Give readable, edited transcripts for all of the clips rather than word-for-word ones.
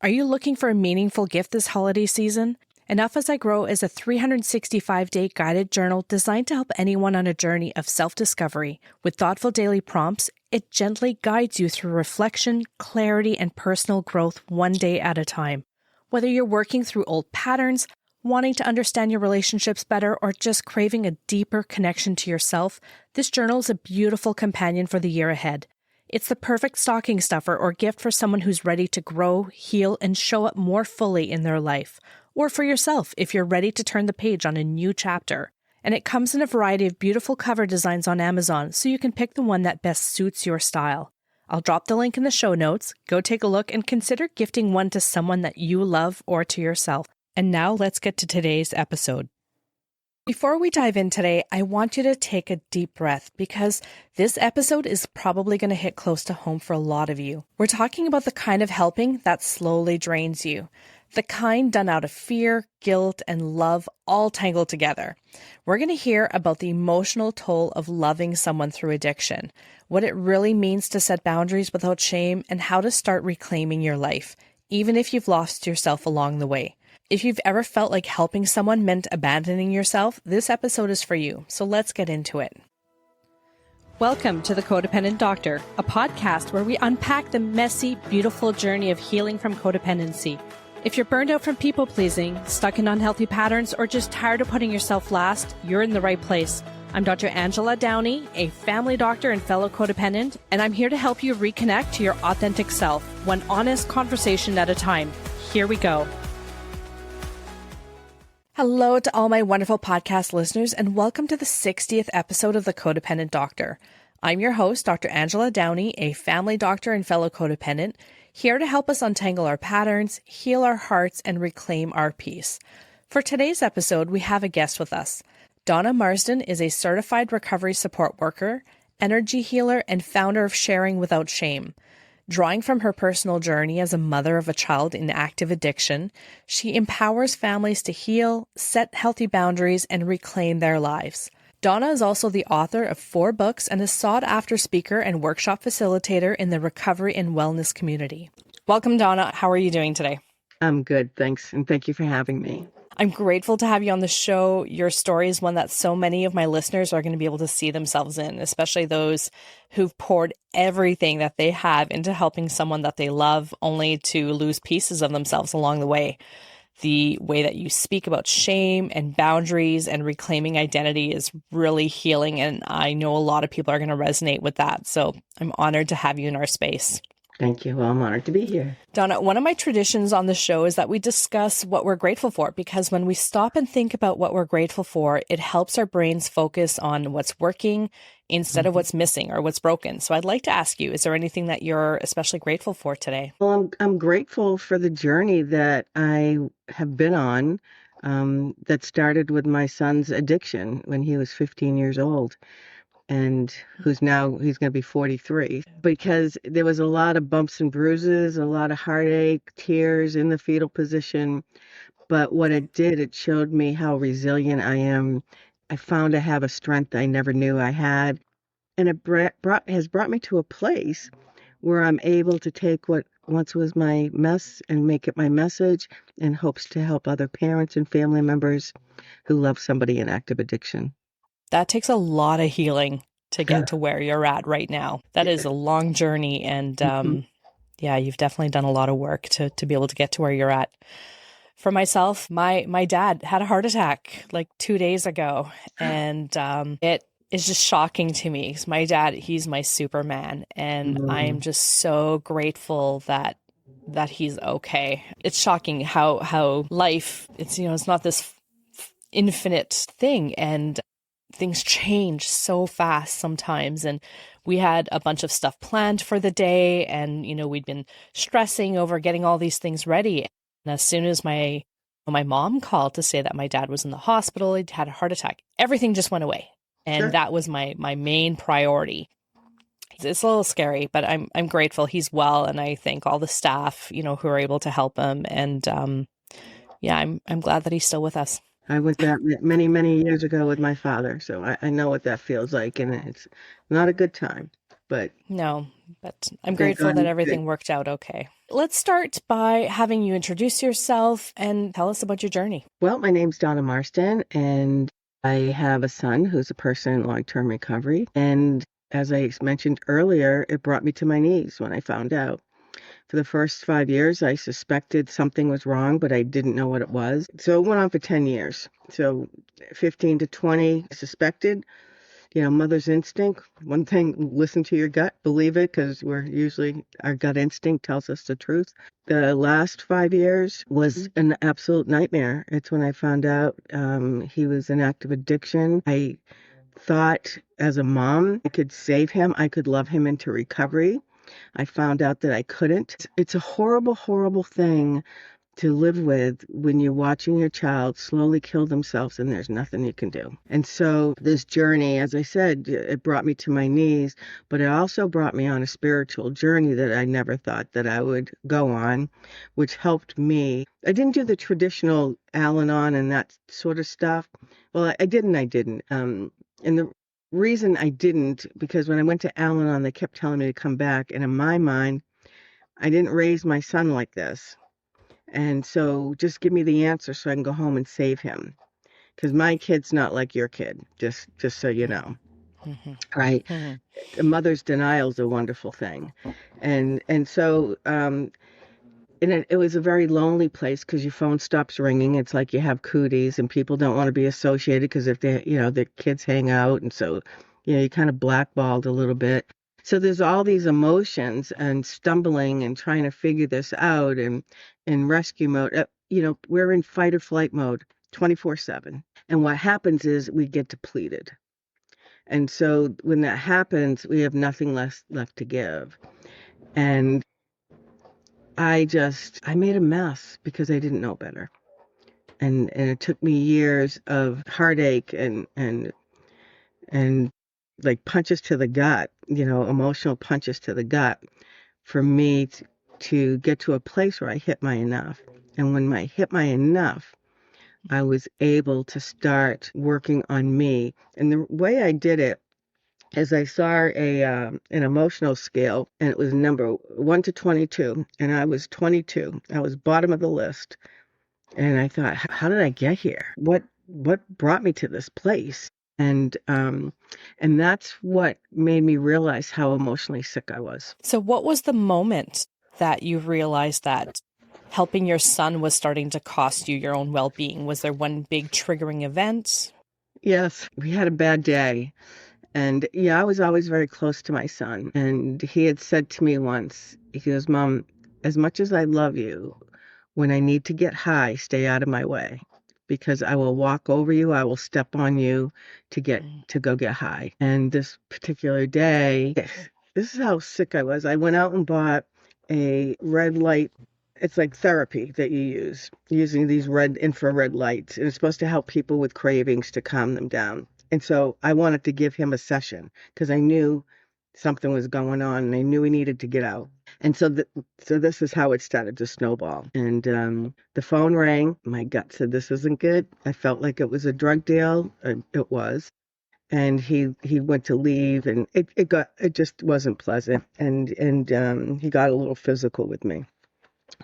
Are you looking for a meaningful gift this holiday season? Enough as I Grow is a 365-day guided journal designed to help anyone on a journey of self-discovery. With thoughtful daily prompts, it gently guides you through reflection, clarity, and personal growth one day at a time. Whether you're working through old patterns, wanting to understand your relationships better, or just craving a deeper connection to yourself, this journal is a beautiful companion for the year ahead. It's the perfect stocking stuffer or gift for someone who's ready to grow, heal, and show up more fully in their life. Or for yourself if you're ready to turn the page on a new chapter. And it comes in a variety of beautiful cover designs on Amazon, so you can pick the one that best suits your style. I'll drop the link in the show notes. Go take a look and consider gifting one to someone that you love or to yourself. And now let's get to today's episode. Before we dive in today, I want you to take a deep breath because this episode is probably going to hit close to home for a lot of you. We're talking about the kind of helping that slowly drains you. The kind done out of fear, guilt, and love all tangled together. We're going to hear about the emotional toll of loving someone through addiction, what it really means to set boundaries without shame, and how to start reclaiming your life, even if you've lost yourself along the way. If you've ever felt like helping someone meant abandoning yourself, this episode is for you. So let's get into it. Welcome to The Codependent Doctor, a podcast where we unpack the messy, beautiful journey of healing from codependency. If you're burned out from people-pleasing, stuck in unhealthy patterns, or just tired of putting yourself last, you're in the right place. I'm Dr. Angela Downey, a family doctor and fellow codependent, and I'm here to help you reconnect to your authentic self, one honest conversation at a time. Here we go. Hello to all my wonderful podcast listeners, and welcome to the 60th episode of The Codependent Doctor. I'm your host, Dr. Angela Downey, a family doctor and fellow codependent, here to help us untangle our patterns, heal our hearts, and reclaim our peace. For today's episode, we have a guest with us. Donna Marston is a certified recovery support worker, energy healer, and founder of Sharing Without Shame. Drawing from her personal journey as a mother of a child in active addiction, she empowers families to heal, set healthy boundaries, and reclaim their lives. Donna is also the author of 4 books and a sought-after speaker and workshop facilitator in the recovery and wellness community. Welcome, Donna. How are you doing today? I'm good, thanks, and thank you for having me. I'm grateful to have you on the show. Your story is one that so many of my listeners are going to be able to see themselves in, especially those who've poured everything that they have into helping someone that they love, only to lose pieces of themselves along the way. The way that you speak about shame and boundaries and reclaiming identity is really healing, and I know a lot of people are going to resonate with that. So I'm honored to have you in our space. Thank you. Well, I'm honored to be here. Donna, one of my traditions on the show is that we discuss what we're grateful for, because when we stop and think about what we're grateful for, it helps our brains focus on what's working instead of what's missing or what's broken. So I'd like to ask you, is there anything that you're especially grateful for today? Well, I'm grateful for the journey that I have been on that started with my son's addiction when he was 15 years old. And he's going to be 43, because there was a lot of bumps and bruises, a lot of heartache, tears in the fetal position. But what it did, it showed me how resilient I am. I found I have a strength I never knew I had. And it has brought me to a place where I'm able to take what once was my mess and make it my message, in hopes to help other parents and family members who love somebody in active addiction. That takes a lot of healing to get to where you're at right now. That is a long journey. And you've definitely done a lot of work to be able to get to where you're at. For myself, my dad had a heart attack like 2 days ago. And it is just shocking to me, because my dad, he's my Superman. And I am just so grateful that he's okay. It's shocking how life, it's not this infinite thing. And things change so fast sometimes. And we had a bunch of stuff planned for the day, and, we'd been stressing over getting all these things ready. And as soon as my mom called to say that my dad was in the hospital, he'd had a heart attack, everything just went away. And that was my main priority. It's a little scary, but I'm grateful he's well. And I thank all the staff, who are able to help him. And I'm glad that he's still with us. I went that many, many years ago with my father, so I know what that feels like, and it's not a good time. but No, but I'm thank grateful God that he's good. everything worked out okay. Let's start by having you introduce yourself and tell us about your journey. Well, my name's Donna Marston, and I have a son who's a person in long-term recovery. And as I mentioned earlier, it brought me to my knees when I found out. For the first 5 years, I suspected something was wrong, but I didn't know what it was. So it went on for 10 years. So 15 to 20, suspected. Mother's instinct. One thing, listen to your gut, believe it, because our gut instinct tells us the truth. The last 5 years was an absolute nightmare. It's when I found out he was in active addiction. I thought as a mom, I could save him. I could love him into recovery. I found out that I couldn't. It's a horrible, horrible thing to live with when you're watching your child slowly kill themselves and there's nothing you can do. And so this journey, as I said, it brought me to my knees, but it also brought me on a spiritual journey that I never thought that I would go on, which helped me. I didn't do the traditional Al-Anon and that sort of stuff. Well, I did and I didn't. And the reason I didn't, because when I went to Al-Anon, they kept telling me to come back. And in my mind, I didn't raise my son like this. And so just give me the answer so I can go home and save him. Because my kid's not like your kid, just so you know. Mm-hmm. Right? Mm-hmm. A mother's denial is a wonderful thing. And so and it was a very lonely place because your phone stops ringing. It's like you have cooties and people don't want to be associated because if their kids hang out. And so, you kind of blackballed a little bit. So there's all these emotions and stumbling and trying to figure this out and in rescue mode. We're in fight or flight mode 24/7. And what happens is we get depleted. And so when that happens, we have nothing left to give. And I made a mess because I didn't know better. And it took me years of heartache and like punches to the gut, emotional punches to the gut for me to get to a place where I hit my enough. And when I hit my enough, I was able to start working on me. And the way I did it is I saw an emotional scale, and it was number 1 to 22, and I was 22. I was bottom of the list. And I thought, how did I get here? What brought me to this place? And that's what made me realize how emotionally sick I was. So, what was the moment that you realized that helping your son was starting to cost you your own well-being? Was there one big triggering event? Yes, we had a bad day. And yeah, I was always very close to my son. And he had said to me once, he goes, Mom, as much as I love you, when I need to get high, stay out of my way because I will walk over you. I will step on you to go get high. And this particular day, this is how sick I was. I went out and bought a red light. It's like therapy that you use using these red infrared lights. And it's supposed to help people with cravings to calm them down. And so I wanted to give him a session because I knew something was going on and I knew he needed to get out. And so this is how it started to snowball. And the phone rang. My gut said this isn't good. I felt like it was a drug deal. It was. And he went to leave, and it just wasn't pleasant. And he got a little physical with me,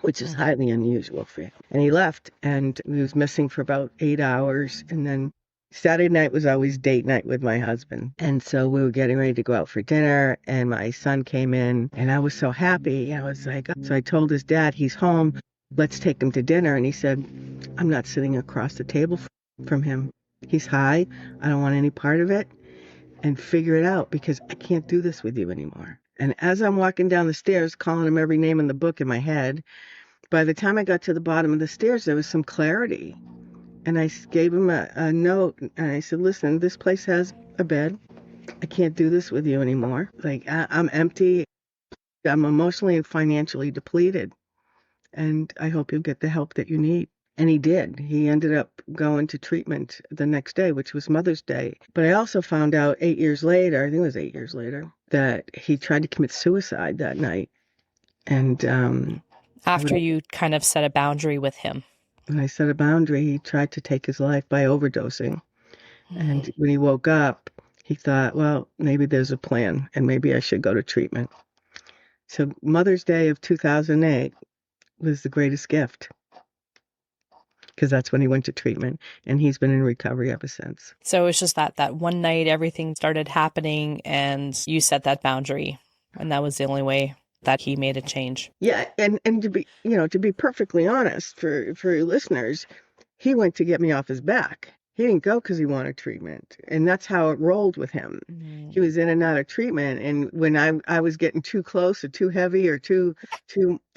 which is highly unusual for him. And he left, and he was missing for about 8 hours. And then Saturday night was always date night with my husband. And so we were getting ready to go out for dinner, and my son came in, and I was so happy. I was like, so I told his dad, he's home. Let's take him to dinner. And he said, I'm not sitting across the table from him. He's high. I don't want any part of it. And figure it out because I can't do this with you anymore. And as I'm walking down the stairs, calling him every name in the book in my head, by the time I got to the bottom of the stairs, there was some clarity. And I gave him a note, and I said, listen, this place has a bed. I can't do this with you anymore. Like, I'm empty. I'm emotionally and financially depleted. And I hope you'll get the help that you need. And he did. He ended up going to treatment the next day, which was Mother's Day. But I also found out 8 years later, I think it was 8 years later, that he tried to commit suicide that night. And After you kind of set a boundary with him. when I set a boundary, he tried to take his life by overdosing. And when he woke up, He thought, well, maybe there's a plan and maybe I should go to treatment. So Mother's Day of 2008 was the greatest gift because that's when he went to treatment, and he's been in recovery ever since. So it was just that one night everything started happening and you set that boundary, and that was the only way that he made a change. Yeah, and to be perfectly honest for your listeners, he went to get me off his back. He didn't go because he wanted treatment, and that's how it rolled with him. He was in and out of treatment, and when I was getting too close or too heavy or too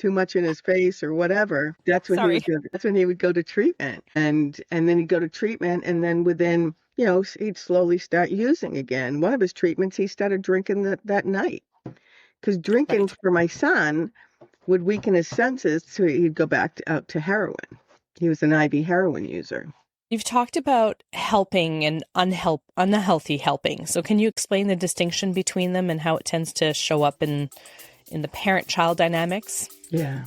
much in his face or whatever, that's when he would go to treatment, and then he'd go to treatment, and then within he'd slowly start using again. One of his treatments, he started drinking that night because drinking for my son would weaken his senses, so he'd go back out to heroin. He was an IV heroin user. You've talked about helping and unhealthy helping. So can you explain the distinction between them and how it tends to show up in the parent-child dynamics? Yeah.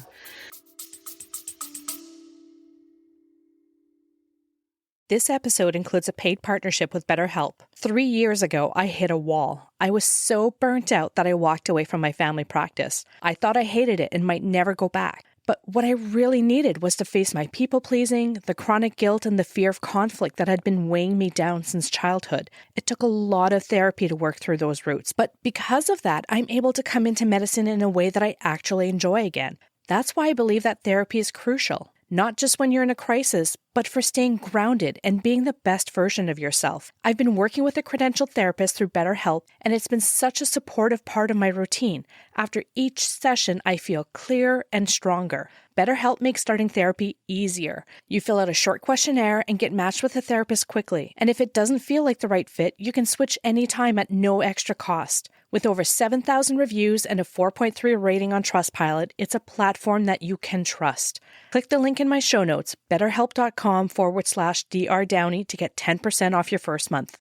This episode includes a paid partnership with BetterHelp. 3 years ago, I hit a wall. I was so burnt out that I walked away from my family practice. I thought I hated it and might never go back. But what I really needed was to face my people-pleasing, the chronic guilt, and the fear of conflict that had been weighing me down since childhood. It took a lot of therapy to work through those roots, but because of that, I'm able to come into medicine in a way that I actually enjoy again. That's why I believe that therapy is crucial. Not just when you're in a crisis, but for staying grounded and being the best version of yourself. I've been working with a credentialed therapist through BetterHelp, and it's been such a supportive part of my routine. After each session, I feel clearer and stronger. BetterHelp makes starting therapy easier. You fill out a short questionnaire and get matched with a therapist quickly. And if it doesn't feel like the right fit, you can switch anytime at no extra cost. With over 7,000 reviews and a 4.3 rating on Trustpilot, it's a platform that you can trust. Click the link in my show notes, betterhelp.com/Dr. Downey to get 10% off your first month.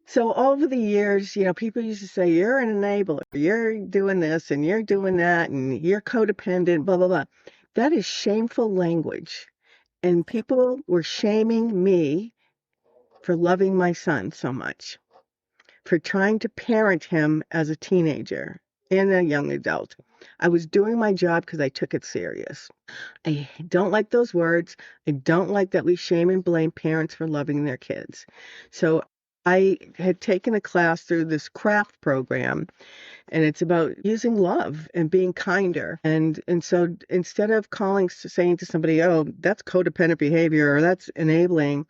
So over the years, people used to say, you're an enabler, you're doing this and you're doing that and you're codependent, blah, blah, blah. That is shameful language. And people were shaming me for loving my son so much, for trying to parent him as a teenager and a young adult. I was doing my job because I took it serious. I don't like those words. I don't like that we shame and blame parents for loving their kids. So I had taken a class through this craft program, and it's about using love and being kinder. And so instead of saying to somebody, oh, that's codependent behavior or that's enabling,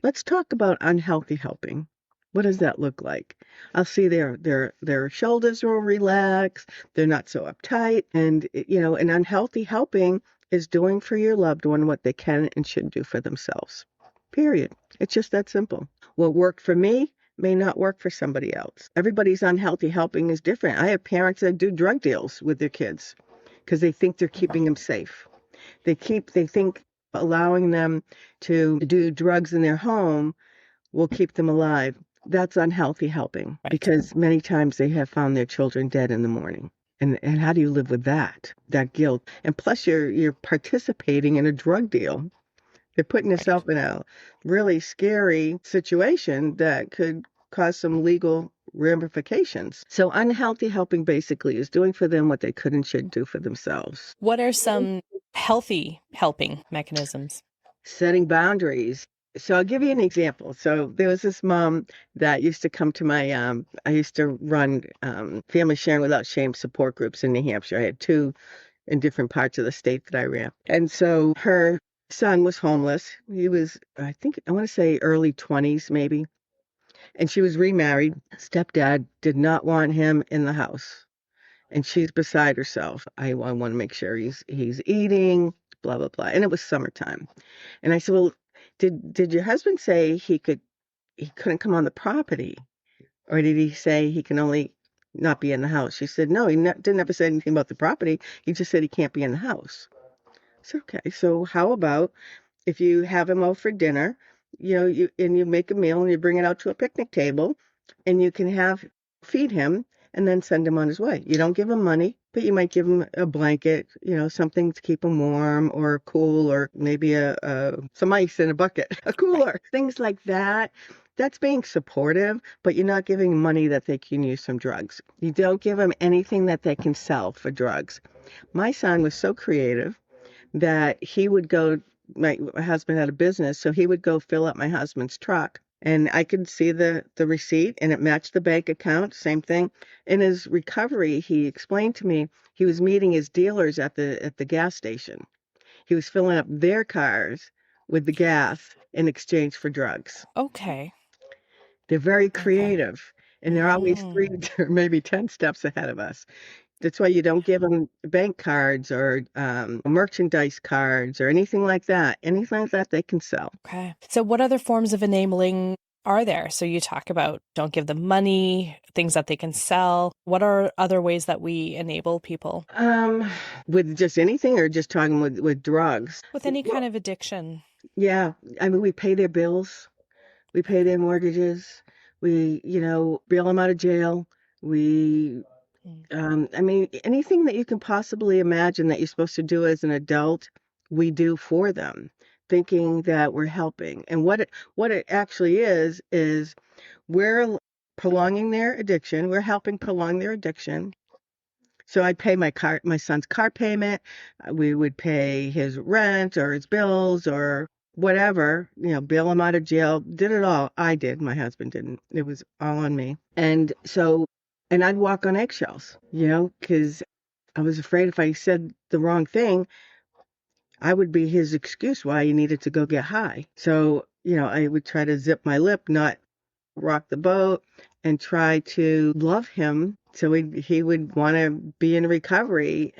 let's talk about unhealthy helping. What does that look like? I'll see their shoulders will relax. They're not so uptight. And, an unhealthy helping is doing for your loved one what they can and should do for themselves. Period. It's just that simple. What worked for me may not work for somebody else. Everybody's unhealthy helping is different. I have parents that do drug deals with their kids because they think they're keeping them safe. They think allowing them to do drugs in their home will keep them alive. That's unhealthy helping because many times they have found their children dead in the morning. And how do you live with that guilt? And plus you're participating in a drug deal. They're putting yourself in a really scary situation that could cause some legal ramifications. So unhealthy helping basically is doing for them what they could and should do for themselves. What are some healthy helping mechanisms? Setting boundaries. So I'll give you an example. So there was this mom that used to come to my, I used to run Family Sharing Without Shame support groups in New Hampshire. I had 2 in different parts of the state that I ran. And so her son was homeless. He was, I want to say early 20s maybe. And she was remarried. Stepdad did not want him in the house. And she's beside herself. I want to make sure he's eating, blah, blah, blah. And it was summertime. And I said, well, did your husband say he couldn't come on the property? Or did he say he can only not be in the house? She said, no, he didn't ever say anything about the property. He just said he can't be in the house. I said, okay, so how about if you have him over for dinner, you make a meal and you bring it out to a picnic table and you can feed him and then send him on his way. You don't give him money, but you might give them a blanket, something to keep them warm or cool, or maybe some ice in a bucket, a cooler, things like that. That's being supportive, but you're not giving them money that they can use some drugs. You don't give them anything that they can sell for drugs. My son was so creative that he would go, my husband had a business, so he would go fill up my husband's truck. And I could see the receipt, and it matched the bank account, same thing. In his recovery, he explained to me he was meeting his dealers at the gas station. He was filling up their cars with the gas in exchange for drugs. Okay. They're very Okay. creative, and they're always 3 or maybe 10 steps ahead of us. That's why you don't give them bank cards or merchandise cards or anything like that. Anything like that they can sell. Okay. So what other forms of enabling are there? So you talk about don't give them money, things that they can sell. What are other ways that we enable people Um, with just anything, or just talking with drugs? with any kind Well, of addiction? yeah. I mean, we pay their bills, we pay their mortgages, we, bail them out of jail. We, Mm. I mean, anything that you can possibly imagine that you're supposed to do as an adult, we do for them, thinking that we're helping. And what it actually is we're prolonging their addiction. We're helping prolong their addiction. So I'd pay my son's car payment. We would pay his rent or his bills or whatever, bail him out of jail. Did it all. I did. My husband didn't. It was all on me. And I'd walk on eggshells, because I was afraid if I said the wrong thing, I would be his excuse why he needed to go get high. So, I would try to zip my lip, not rock the boat, and try to love him so he would want to be in recovery.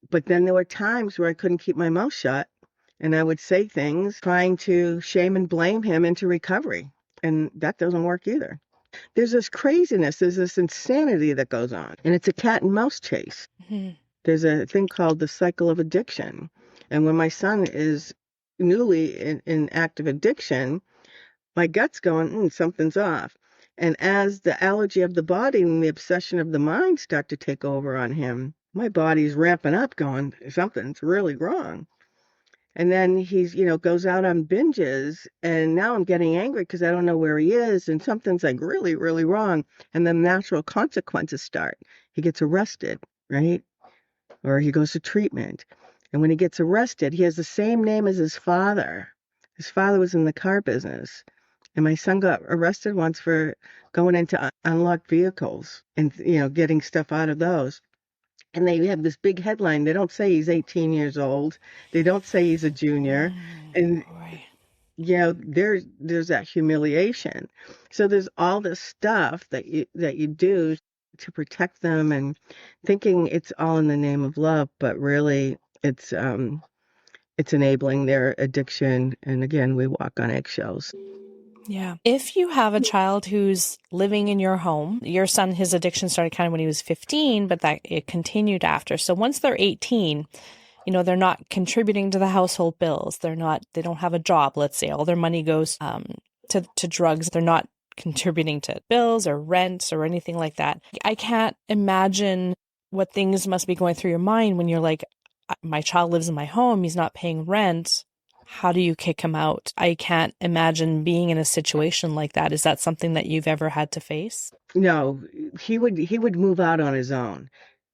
But then there were times where I couldn't keep my mouth shut, and I would say things trying to shame and blame him into recovery, and that doesn't work either. There's this craziness, there's this insanity that goes on, and it's a cat and mouse chase. Mhm. There's a thing called the cycle of addiction, and when my son is newly in active addiction, my gut's going, something's off. And as the allergy of the body and the obsession of the mind start to take over on him, my body's ramping up, going, something's really wrong. And then he's, goes out on binges, and now I'm getting angry because I don't know where he is, and something's like really, really wrong. And then natural consequences start. He gets arrested, right? Or he goes to treatment. And when he gets arrested, he has the same name as his father. His father was in the car business. And my son got arrested once for going into unlocked vehicles and, getting stuff out of those. And they have this big headline. They don't say he's 18 years old. They don't say he's a junior. And, Boy. there's that humiliation. So there's all this stuff that you do to protect them, and thinking it's all in the name of love, but really it's enabling their addiction. And again, we walk on eggshells. Yeah. If you have a child who's living in your home, your son, his addiction started kind of when he was 15, but that it continued after. So once they're 18, they're not contributing to the household bills. They don't have a job, let's say. All their money goes to drugs. They're not contributing to bills or rent or anything like that. I can't imagine what things must be going through your mind when you're like, my child lives in my home. He's not paying rent. How do you kick him out? I can't imagine being in a situation like that. Is that something that you've ever had to face? No, he would move out on his own,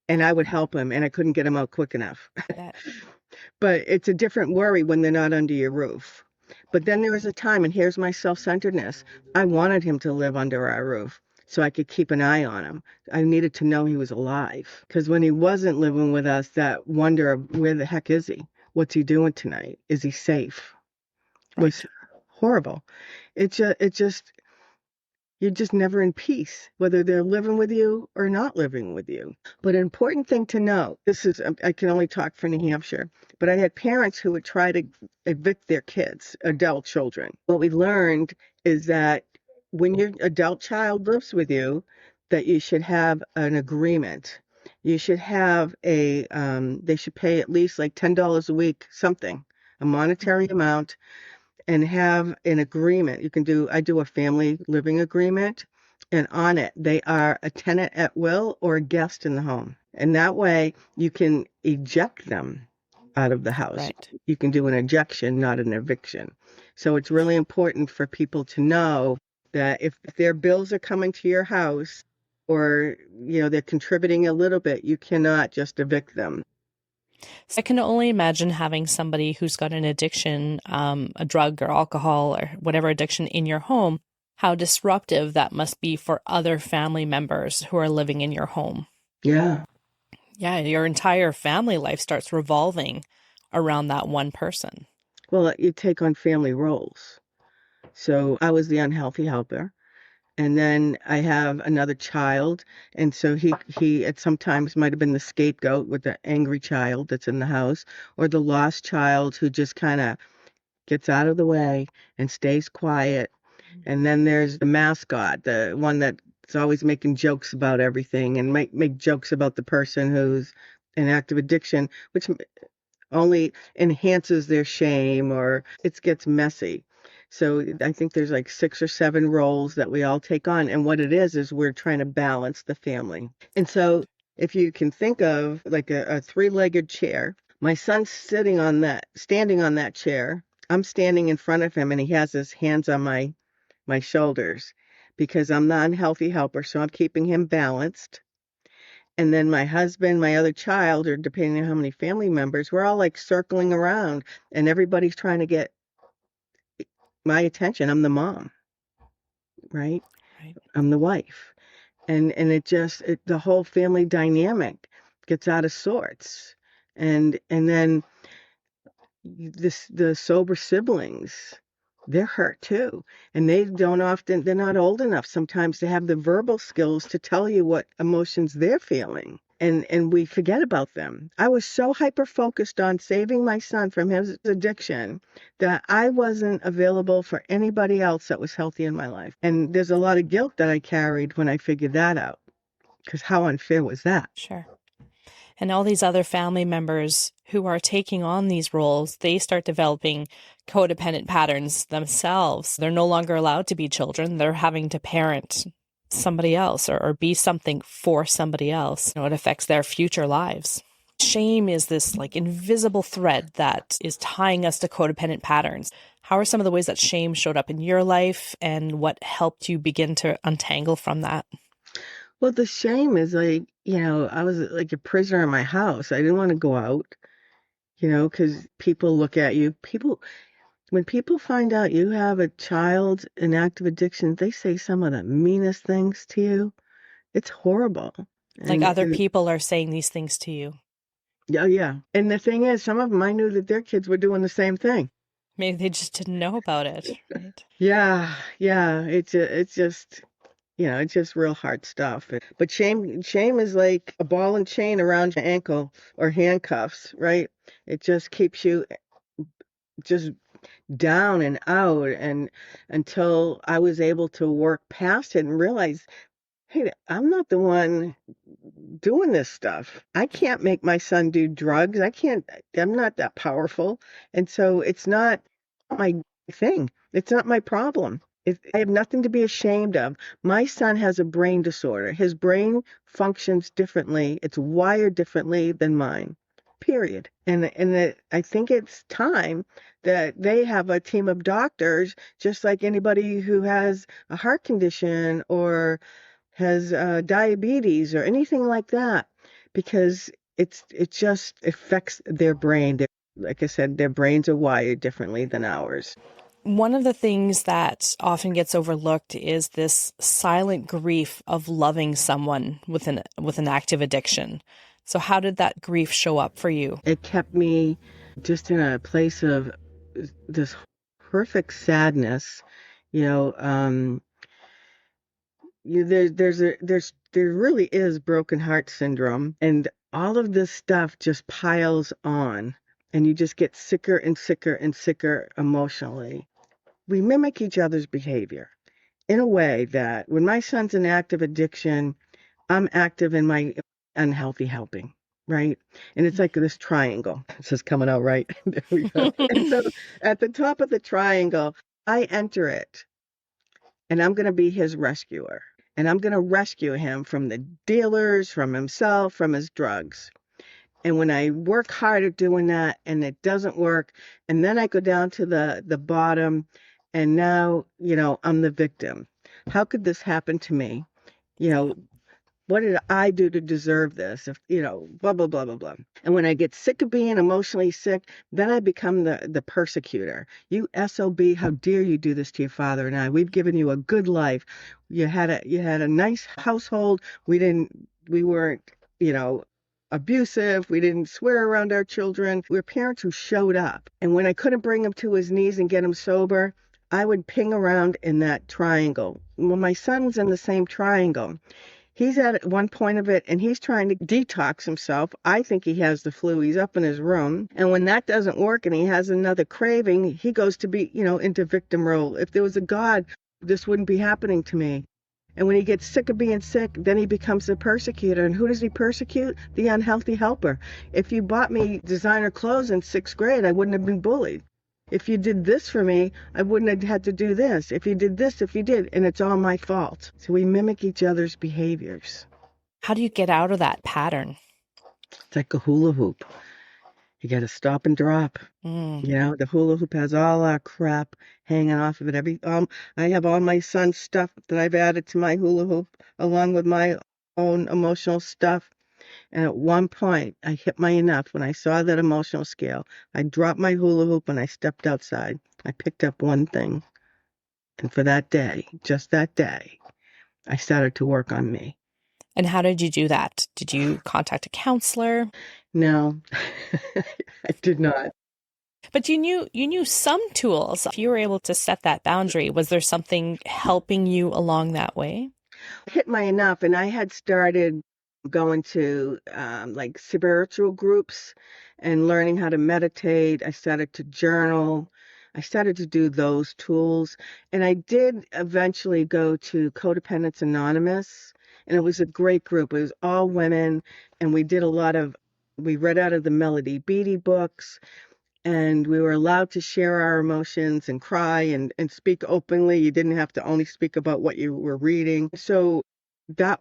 and I would help him, and I couldn't get him out quick enough. That But it's a different worry when they're not under your roof. But then there was a time, and here's my self-centeredness. I wanted him to live under our roof so I could keep an eye on him. I needed to know he was alive. Because when he wasn't living with us, that wonder of where the heck is he? What's he doing tonight? Is he safe? Was right. horrible. It just you're just never in peace, whether they're living with you or not living with you. But an important thing to know, I can only talk for New Hampshire, but I had parents who would try to evict their kids, adult children. What we learned is that when your adult child lives with you, that you should have an agreement. You should have they should pay at least like $10 a week, something, a monetary Mhm. amount, and have an agreement. I do a family living agreement, And on it, they are a tenant at will or a guest in the home. And that way you can eject them out of the house. Right. You can do an ejection, not an eviction. So it's really important for people to know that if their bills are coming to your house or, they're contributing a little bit, you cannot just evict them. So I can only imagine having somebody who's got an addiction, a drug or alcohol or whatever addiction in your home, how disruptive that must be for other family members who are living in your home. Yeah. Yeah, your entire family life starts revolving around that one person. Well, you take on family roles. So I was the unhealthy helper. And then I have another child, and so he at sometimes might have been the scapegoat with the angry child that's in the house, or the lost child who just kind of gets out of the way and stays quiet. And then there's the mascot, the one that's always making jokes about everything and make jokes about the person who's in active addiction, which only enhances their shame or it gets messy. So I think there's like 6 or 7 roles that we all take on. And what it is we're trying to balance the family. And so if you can think of like a 3-legged chair, my son's standing on that chair. I'm standing in front of him and he has his hands on my shoulders because I'm the unhealthy helper. So I'm keeping him balanced. And then my husband, my other child, or depending on how many family members, we're all like circling around and everybody's trying to get my attention. I'm the mom, right? Right. I'm the wife. And the whole family dynamic gets out of sorts. And then the sober siblings, they're hurt too. And they're not old enough sometimes to have the verbal skills to tell you what emotions they're feeling. And we forget about them. I was so hyper focused on saving my son from his addiction that I wasn't available for anybody else that was healthy in my life. And there's a lot of guilt that I carried when I figured that out. Because how unfair was that? Sure. And all these other family members who are taking on these roles, they start developing codependent patterns themselves. They're no longer allowed to be children. They're having to parent somebody else or be something for somebody else. It affects their future lives. Shame is this like invisible thread that is tying us to codependent patterns. How are some of the ways that shame showed up in your life and what helped you begin to untangle from that? Well, the shame is like, I was like a prisoner in my house. I didn't want to go out, because people look at you. When people find out you have a child in active addiction, they say some of the meanest things to you. It's horrible. Like other And people are saying these things to you. yeah, yeah. And the thing is, some of them, I knew that their kids were doing the same thing. Maybe they just didn't know about it, right? Yeah, yeah. It's just, it's just real hard stuff. But shame is like a ball and chain around your ankle or handcuffs, right? It just keeps you just down and out and until I was able to work past it and realize, hey, I'm not the one doing this stuff. I can't make my son do drugs. I'm not that powerful. And so it's not my thing. It's not my problem. I have nothing to be ashamed of. My son has a brain disorder. His brain functions differently. It's wired differently than mine. Period. I think it's time that they have a team of doctors, just like anybody who has a heart condition or has diabetes or anything like that, because it just affects their brain. Like I said, their brains are wired differently than ours. One of the things that often gets overlooked is this silent grief of loving someone with an active addiction. So how did that grief show up for you? It kept me just in a place of this horrific sadness. You know, there really is broken heart syndrome, and all of this stuff just piles on, and you just get sicker and sicker and sicker emotionally. We mimic each other's behavior in a way that when my son's in active addiction, I'm active in my unhealthy helping, right? And it's like this triangle. This is coming out right. There we go. And so at the top of the triangle, I enter it and I'm going to be his rescuer. and I'm going to rescue him from the dealers, from himself, from his drugs. And when I work hard at doing that and it doesn't work, and then I go down to the bottom, and now, I'm the victim. How could this happen to me? You know, what did I do to deserve this? If, blah, blah, blah, blah, blah. And when I get sick of being emotionally sick, then I become the persecutor. You SOB, how dare you do this to your father and I? We've given you a good life. You had a nice household. We weren't, you know, abusive. We didn't swear around our children. We were parents who showed up. And when I couldn't bring him to his knees and get him sober, I would ping around in that triangle. Well, my son's in the same triangle. He's at one point of it and he's trying to detox himself. I think he has the flu. He's up in his room. And when that doesn't work and he has another craving, he goes to be, into victim role. If there was a God, this wouldn't be happening to me. And when he gets sick of being sick, then he becomes the persecutor. And who does he persecute? The unhealthy helper. If you bought me designer clothes in 6th grade, I wouldn't have been bullied. If you did this for me, I wouldn't have had to do this. If you did this, if you did, and it's all my fault. So we mimic each other's behaviors. How do you get out of that pattern? It's like a hula hoop. You got to stop and drop. The hula hoop has all our crap hanging off of it. I have all my son's stuff that I've added to my hula hoop, along with my own emotional stuff. And at one point, I hit my enough. When I saw that emotional scale, I dropped my hula hoop and I stepped outside. I picked up one thing. And for that day, just that day, I started to work on me. And how did you do that? Did you contact a counselor? No, I did not. But you knew some tools. If you were able to set that boundary, was there something helping you along that way? I hit my enough, and I had started going to like spiritual groups and learning how to meditate. I started to journal. I started to do those tools. And I did eventually go to Codependence Anonymous. And it was a great group. It was all women. And we read out of the Melody Beattie books. And we were allowed to share our emotions and cry and speak openly. You didn't have to only speak about what you were reading. So that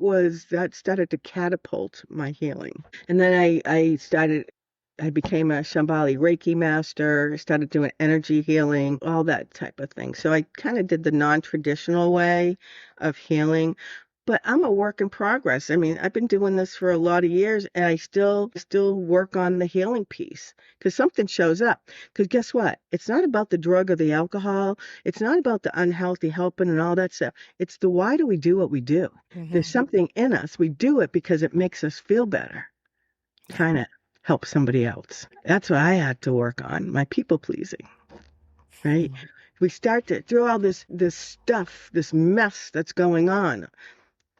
started to catapult my healing. And then I became a Shambhali Reiki master, started doing energy healing, all that type of thing. So I kind of did the non-traditional way of healing. But I'm a work in progress. I mean, I've been doing this for a lot of years and I still work on the healing piece because something shows up. Because guess what? It's not about the drug or the alcohol. It's not about the unhealthy helping and all that stuff. It's the why do we do what we do? There's something in us. We do it because it makes us feel better. Trying to help somebody else. That's what I had to work on, my people pleasing, right? We start to through all this stuff, this mess that's going on.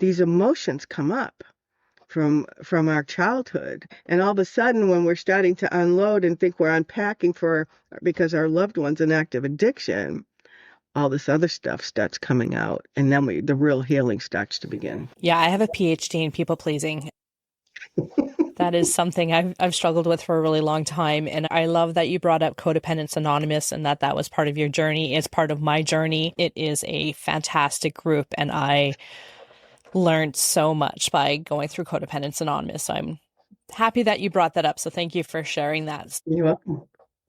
These emotions come up from our childhood. And all of a sudden, when we're starting to unload and think we're unpacking because our loved one's in active addiction, all this other stuff starts coming out. And then the real healing starts to begin. Yeah, I have a PhD in people pleasing. That is something I've struggled with for a really long time. And I love that you brought up Codependence Anonymous and that was part of your journey. It's part of my journey. It is a fantastic group. And I learned so much by going through Codependence Anonymous. So I'm happy that you brought that up. So thank you for sharing that. You're welcome.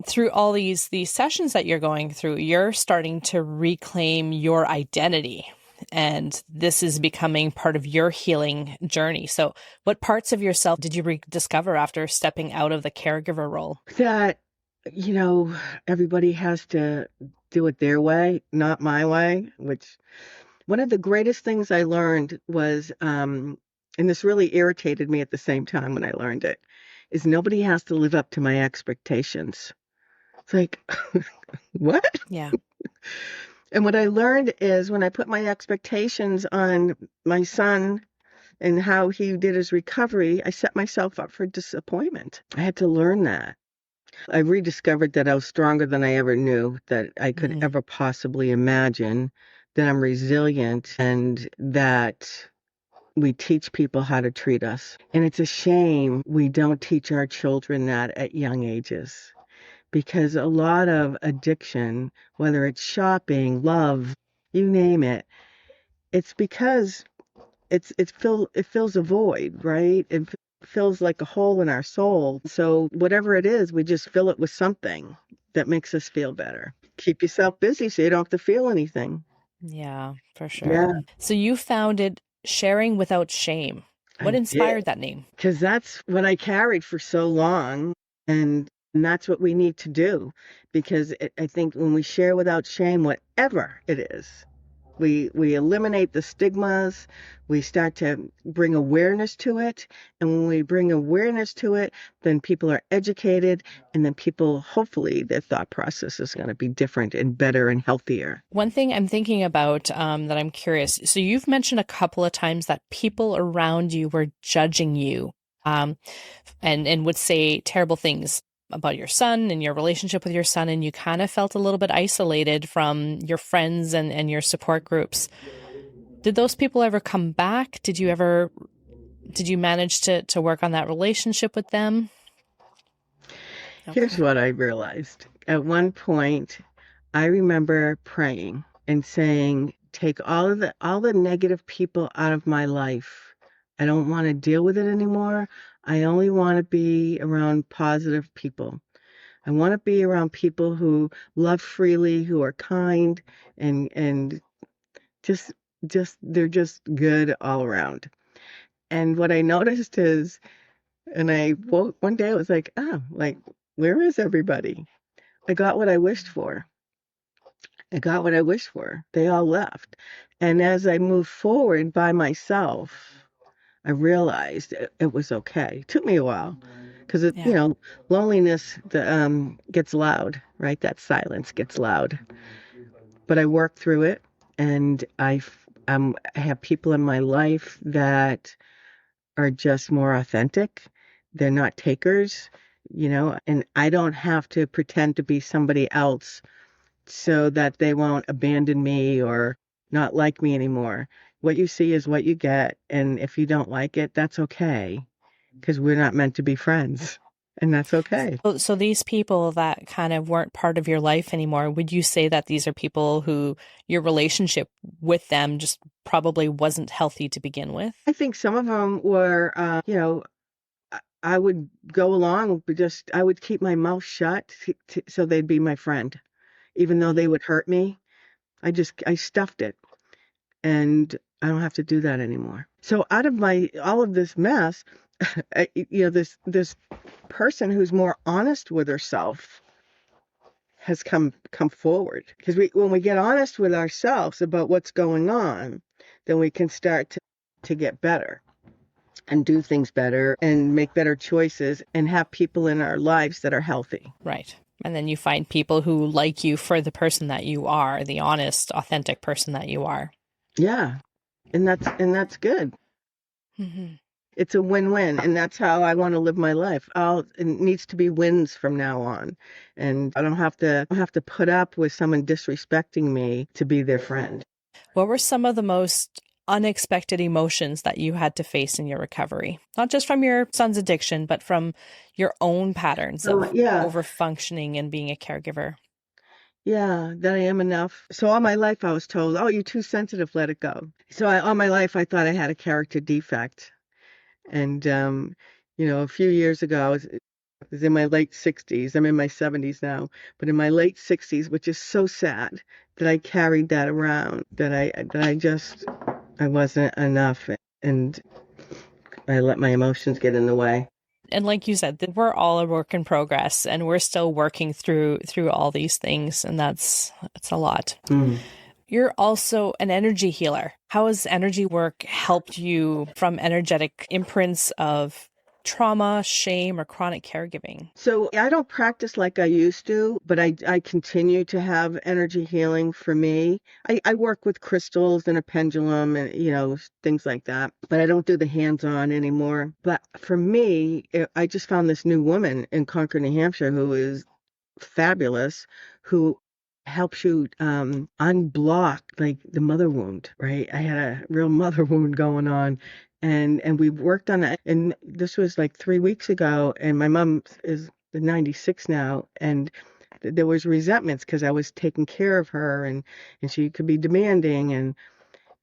Through all these sessions that you're going through, you're starting to reclaim your identity. And this is becoming part of your healing journey. So what parts of yourself did you rediscover after stepping out of the caregiver role? That, everybody has to do it their way, not my way, which one of the greatest things I learned was, and this really irritated me at the same time when I learned it, is nobody has to live up to my expectations. It's like, what? Yeah. And what I learned is when I put my expectations on my son and how he did his recovery, I set myself up for disappointment. I had to learn that. I rediscovered that I was stronger than I ever knew that I could ever possibly imagine, that I'm resilient, and that we teach people how to treat us. And it's a shame we don't teach our children that at young ages. Because a lot of addiction, whether it's shopping, love, you name it, it's because it fills a void, right? It fills like a hole in our soul. So whatever it is, we just fill it with something that makes us feel better. Keep yourself busy so you don't have to feel anything. Yeah, for sure. Yeah, So you founded Sharing Without Shame. What I did. inspired that name? Because that's what I carried for so long. And that's what we need to do. Because I think when we share without shame, whatever it is, we eliminate the stigmas, we start to bring awareness to it, and when we bring awareness to it, then people are educated, and then people, hopefully their thought process is going to be different and better and healthier. One thing I'm thinking about that I'm curious. So you've mentioned a couple of times that people around you were judging you, um, and would say terrible things about your son and your relationship with your son, and you kind of felt a little bit isolated from your friends and your support groups. Did those people ever come back? Did you manage to work on that relationship with them? Here's Okay. what I realized. At one point, I remember praying and saying, take all the negative people out of my life. I don't want to deal with it anymore. I only want to be around positive people. I want to be around people who love freely, who are kind and just they're just good all around. And what I noticed is, and I woke one day, I was like, oh, like, where is everybody? I got what I wished for. I got what I wished for. They all left. And as I moved forward by myself, I realized it was okay. It took me a while because Yeah. loneliness gets loud, right? That silence gets loud. But I worked through it, and I have people in my life that are just more authentic. They're not takers, and I don't have to pretend to be somebody else so that they won't abandon me or not like me anymore. What you see is what you get, and if you don't like it, that's okay, because we're not meant to be friends, and that's okay. So these people that kind of weren't part of your life anymore, would you say that these are people who your relationship with them just probably wasn't healthy to begin with? I think some of them were, I would go along, but just I would keep my mouth shut so they'd be my friend, even though they would hurt me. I stuffed it, and I don't have to do that anymore. So out of my all of this mess, this person who's more honest with herself has come forward, because when we get honest with ourselves about what's going on, then we can start to get better and do things better and make better choices and have people in our lives that are healthy. Right. And then you find people who like you for the person that you are, the honest, authentic person that you are. Yeah, and that's good. Hmm. It's a win-win, and that's how I want to live my life. It needs to be wins from now on, and I don't have to put up with someone disrespecting me to be their friend. What were some of the most unexpected emotions that you had to face in your recovery? Not just from your son's addiction, but from your own patterns So of yeah, overfunctioning and being a caregiver. yeah, that I am enough. So all my life I was told, "Oh, you're too sensitive, let it go." So all my life I thought I had a character defect, and a few years ago I was in my late 60s. I'm in my 70s now, but in my late 60s, which is so sad that I carried that around, I wasn't enough, and I let my emotions get in the way. And like you said, we're all a work in progress and we're still working through all these things, and that's a lot. Mm. You're also an energy healer. How has energy work helped you from energetic imprints of trauma, shame, or chronic caregiving? So I don't practice like I used to, but I continue to have energy healing for me. I work with crystals and a pendulum and, things like that, but I don't do the hands-on anymore. But for me, I just found this new woman in Concord, New Hampshire, who is fabulous, who helps you unblock like the mother wound, right? I had a real mother wound going on, and we worked on that, and this was like 3 weeks ago, and my mom is 96 now, and there was resentments because I was taking care of her, and she could be demanding,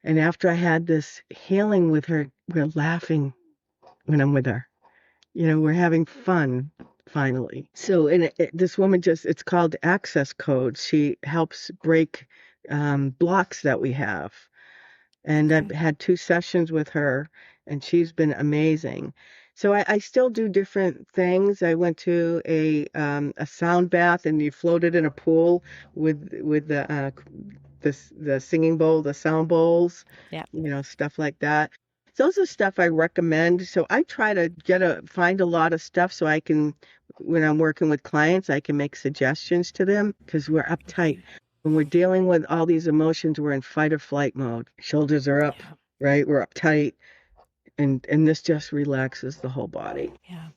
And after I had this healing with her, we're laughing when I'm with her. We're having fun finally. So, this woman it's called Access Codes. She helps break blocks that we have. And I've had 2 sessions with her, and she's been amazing. So I still do different things. I went to a sound bath, and you floated in a pool with the singing bowl, the sound bowls, Yeah. stuff like that. Those are stuff I recommend. So I try to find a lot of stuff so I can, when I'm working with clients, I can make suggestions to them because we're uptight. When we're dealing with all these emotions, we're in fight or flight mode. Shoulders are up, right? We're uptight. And this just relaxes the whole body. Yeah.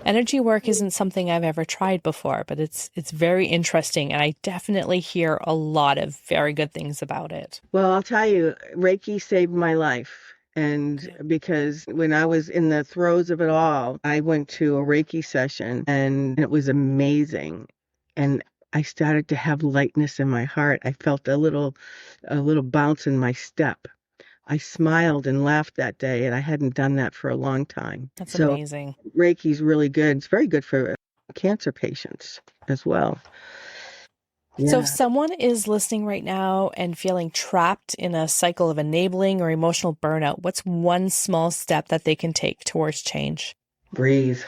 Energy work isn't something I've ever tried before, but it's very interesting, and I definitely hear a lot of very good things about it. Well, I'll tell you, Reiki saved my life. And because when I was in the throes of it all, I went to a Reiki session, and it was amazing. And I started to have lightness in my heart. I felt a little bounce in my step. I smiled and laughed that day, and I hadn't done that for a long time. That's amazing. Reiki's really good. It's very good for cancer patients as well. Yeah. So if someone is listening right now and feeling trapped in a cycle of enabling or emotional burnout, what's one small step that they can take towards change? Breathe.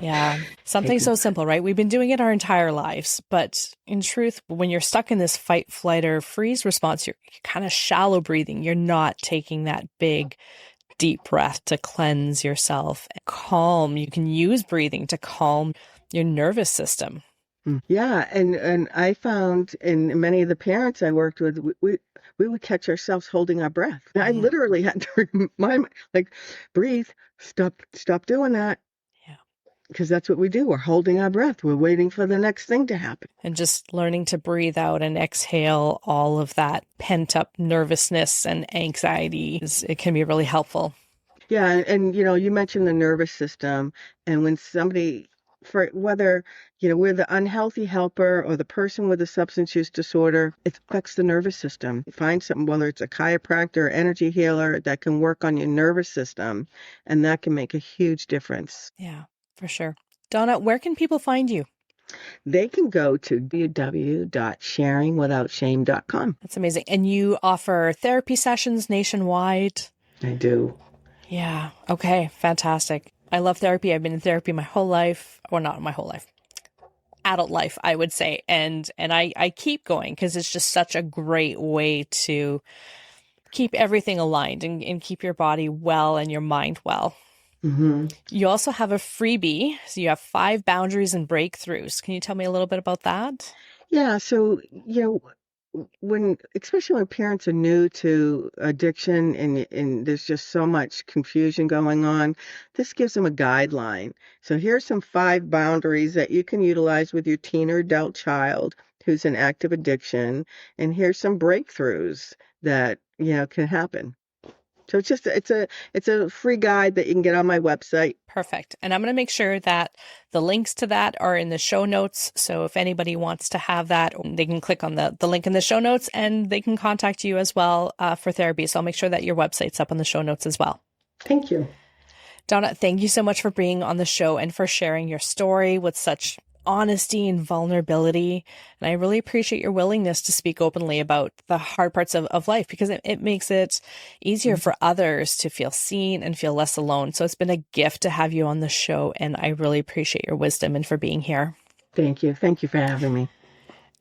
Yeah. Something so simple, right? We've been doing it our entire lives. But in truth, when you're stuck in this fight, flight, or freeze response, you're kind of shallow breathing. You're not taking that big, deep breath to cleanse yourself. Calm. You can use breathing to calm your nervous system. Yeah. And I found in many of the parents I worked with, we would catch ourselves holding our breath. I literally had to remind, breathe, stop doing that. Yeah. Because that's what we do. We're holding our breath. We're waiting for the next thing to happen. And just learning to breathe out and exhale all of that pent up nervousness and anxiety, it can be really helpful. Yeah. And you mentioned the nervous system. And when somebody, for whether, we're the unhealthy helper or the person with a substance use disorder, it affects the nervous system. Find something, whether it's a chiropractor or energy healer, that can work on your nervous system, and that can make a huge difference. Yeah, for sure. Donna, where can people find you? They can go to www.sharingwithoutshame.com. That's amazing. And you offer therapy sessions nationwide? I do. Yeah. Okay. Fantastic. I love therapy. I've been in therapy my whole life. Well, not my whole life. Adult life, I would say. And I keep going because it's just such a great way to keep everything aligned and keep your body well and your mind well. Mm-hmm. You also have a freebie. So you have 5 boundaries and breakthroughs. Can you tell me a little bit about that? Yeah. So, especially when parents are new to addiction and there's just so much confusion going on, this gives them a guideline. So here's some 5 boundaries that you can utilize with your teen or adult child who's in active addiction. And here's some breakthroughs that, can happen. So it's a free guide that you can get on my website. Perfect. And I'm going to make sure that the links to that are in the show notes. So if anybody wants to have that, they can click on the link in the show notes and they can contact you as well for therapy. So I'll make sure that your website's up on the show notes as well. Thank you. Donna, thank you so much for being on the show and for sharing your story with such honesty and vulnerability. And I really appreciate your willingness to speak openly about the hard parts of life because it makes it easier for others to feel seen and feel less alone. So it's been a gift to have you on the show. And I really appreciate your wisdom and for being here. Thank you. Thank you for having me.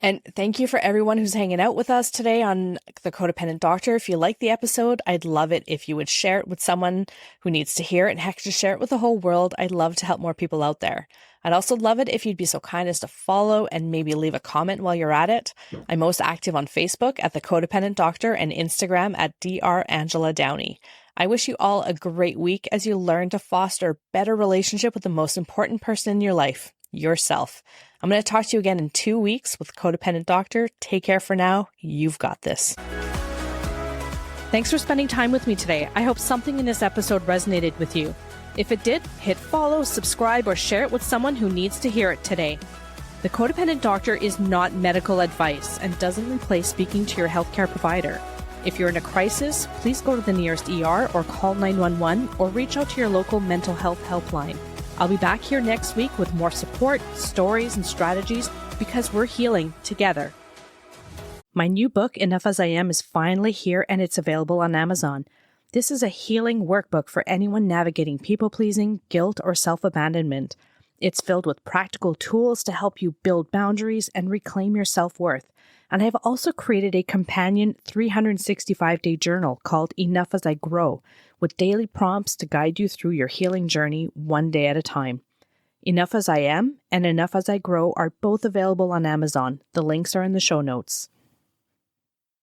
And thank you for everyone who's hanging out with us today on The Codependent Doctor. If you like the episode, I'd love it if you would share it with someone who needs to hear it, and heck, just share it with the whole world. I'd love to help more people out there. I'd also love it if you'd be so kind as to follow and maybe leave a comment while you're at it. I'm most active on Facebook at The Codependent Doctor and Instagram at Dr. Angela Downey. I wish you all a great week as you learn to foster a better relationship with the most important person in your life, yourself. I'm going to talk to you again in 2 weeks with Codependent Doctor. Take care for now. You've got this. Thanks for spending time with me today. I hope something in this episode resonated with you. If it did, hit follow, subscribe, or share it with someone who needs to hear it today. The Codependent Doctor is not medical advice and doesn't replace speaking to your healthcare provider. If you're in a crisis, please go to the nearest ER or call 911 or reach out to your local mental health helpline. I'll be back here next week with more support, stories, and strategies because we're healing together. My new book, Enough As I Am, is finally here and it's available on Amazon. This is a healing workbook for anyone navigating people-pleasing, guilt, or self-abandonment. It's filled with practical tools to help you build boundaries and reclaim your self-worth. And I've also created a companion 365-day journal called Enough As I Grow, with daily prompts to guide you through your healing journey one day at a time. Enough As I Am and Enough As I Grow are both available on Amazon. The links are in the show notes.